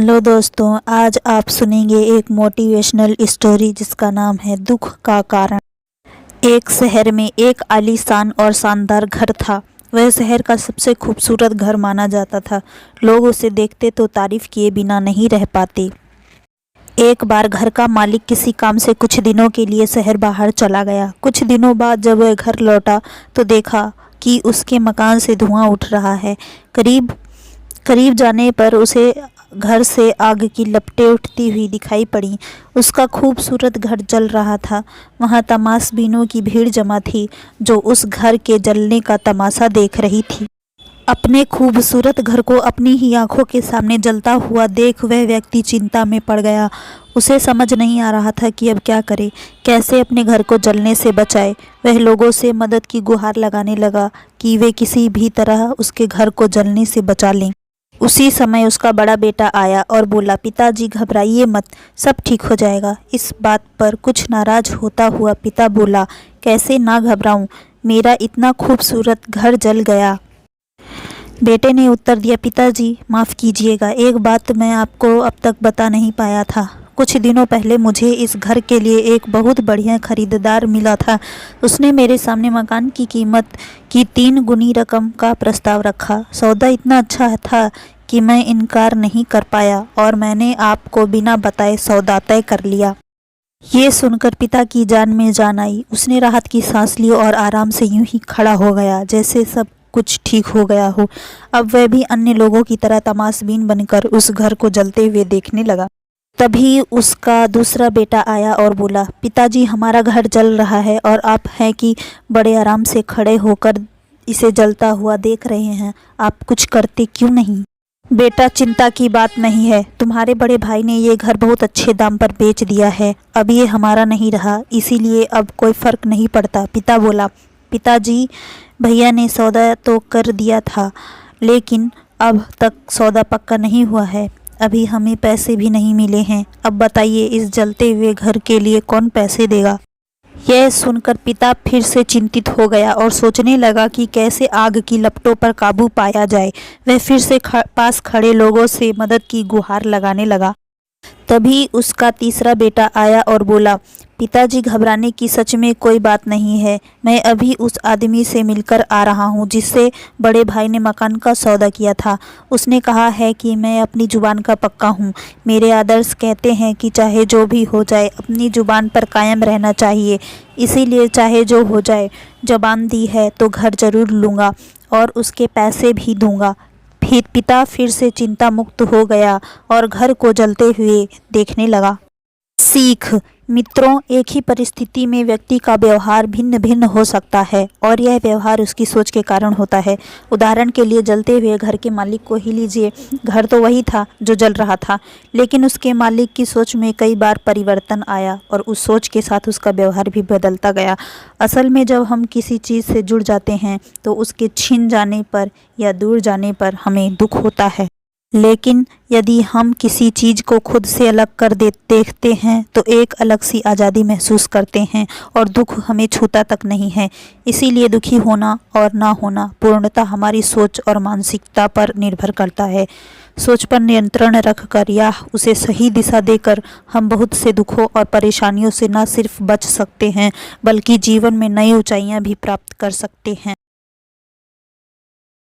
Hello दोस्तों, आज आप सुनेंगे एक मोटिवेशनल स्टोरी जिसका नाम है दुख का कारण। एक शहर में एक आलीशान और शानदार घर था। वह शहर का सबसे खूबसूरत घर माना जाता था। लोग उसे देखते तो तारीफ किए बिना नहीं रह पाते। एक बार घर का मालिक किसी काम से कुछ दिनों के लिए शहर बाहर चला गया। कुछ दिनों बाद जब वह घर लौटा तो देखा कि उसके मकान से धुआं उठ रहा है। करीब करीब जाने पर उसे घर से आग की लपटें उठती हुई दिखाई पड़ी। उसका खूबसूरत घर जल रहा था। वहाँ तमाशबीनों की भीड़ जमा थी जो उस घर के जलने का तमाशा देख रही थी। अपने खूबसूरत घर को अपनी ही आंखों के सामने जलता हुआ देख वह व्यक्ति चिंता में पड़ गया। उसे समझ नहीं आ रहा था कि अब क्या करे, कैसे अपने घर को जलने से बचाए। वह लोगों से मदद की गुहार लगाने लगा कि वे किसी भी तरह उसके घर को जलने से बचा लें। उसी समय उसका बड़ा बेटा आया और बोला, पिताजी घबराइए मत, सब ठीक हो जाएगा। इस बात पर कुछ नाराज होता हुआ पिता बोला, कैसे ना घबराऊं, मेरा इतना खूबसूरत घर जल गया। बेटे ने उत्तर दिया, पिताजी माफ़ कीजिएगा, एक बात मैं आपको अब तक बता नहीं पाया था। कुछ दिनों पहले मुझे इस घर के लिए एक बहुत बढ़िया खरीदार मिला था। उसने मेरे सामने मकान की कीमत की 3 गुनी रकम का प्रस्ताव रखा। सौदा इतना अच्छा था कि मैं इनकार नहीं कर पाया और मैंने आपको बिना बताए सौदा तय कर लिया। ये सुनकर पिता की जान में जान आई। उसने राहत की सांस ली और आराम से यूं ही खड़ा हो गया जैसे सब कुछ ठीक हो गया हो। अब वह भी अन्य लोगों की तरह तमाशबीन बनकर उस घर को जलते हुए देखने लगा। तभी उसका दूसरा बेटा आया और बोला, पिताजी हमारा घर जल रहा है और आप हैं कि बड़े आराम से खड़े होकर इसे जलता हुआ देख रहे हैं, आप कुछ करते क्यों नहीं? बेटा, चिंता की बात नहीं है, तुम्हारे बड़े भाई ने ये घर बहुत अच्छे दाम पर बेच दिया है। अब ये हमारा नहीं रहा, इसीलिए अब कोई फर्क नहीं पड़ता। पिता बोला, पिताजी भैया ने सौदा तो कर दिया था लेकिन अब तक सौदा पक्का नहीं हुआ है। अभी हमें पैसे भी नहीं मिले हैं। अब बताइए इस जलते हुए घर के लिए कौन पैसे देगा? यह सुनकर पिता फिर से चिंतित हो गया और सोचने लगा कि कैसे आग की लपटों पर काबू पाया जाए। वह फिर से पास खड़े लोगों से मदद की गुहार लगाने लगा। तभी उसका तीसरा बेटा आया और बोला, पिताजी घबराने की सच में कोई बात नहीं है। मैं अभी उस आदमी से मिलकर आ रहा हूँ जिससे बड़े भाई ने मकान का सौदा किया था। उसने कहा है कि मैं अपनी जुबान का पक्का हूँ। मेरे आदर्श कहते हैं कि चाहे जो भी हो जाए अपनी जुबान पर कायम रहना चाहिए। इसीलिए चाहे जो हो जाए, जुबान दी है तो घर जरूर लूँगा और उसके पैसे भी दूँगा। फिर पिता फिर से चिंता मुक्त हो गया और घर को जलते हुए देखने लगा। सीख मित्रों, एक ही परिस्थिति में व्यक्ति का व्यवहार भिन्न भिन्न हो सकता है और यह व्यवहार उसकी सोच के कारण होता है। उदाहरण के लिए जलते हुए घर के मालिक को ही लीजिए। घर तो वही था जो जल रहा था, लेकिन उसके मालिक की सोच में कई बार परिवर्तन आया और उस सोच के साथ उसका व्यवहार भी बदलता गया। असल में जब हम किसी चीज़ से जुड़ जाते हैं तो उसके छिन जाने पर या दूर जाने पर हमें दुख होता है, लेकिन यदि हम किसी चीज़ को खुद से अलग कर देखते हैं तो एक अलग सी आज़ादी महसूस करते हैं और दुख हमें छूता तक नहीं है। इसीलिए दुखी होना और ना होना पूर्णतः हमारी सोच और मानसिकता पर निर्भर करता है। सोच पर नियंत्रण रखकर या उसे सही दिशा देकर हम बहुत से दुखों और परेशानियों से न सिर्फ बच सकते हैं बल्कि जीवन में नई ऊंचाइयां भी प्राप्त कर सकते हैं।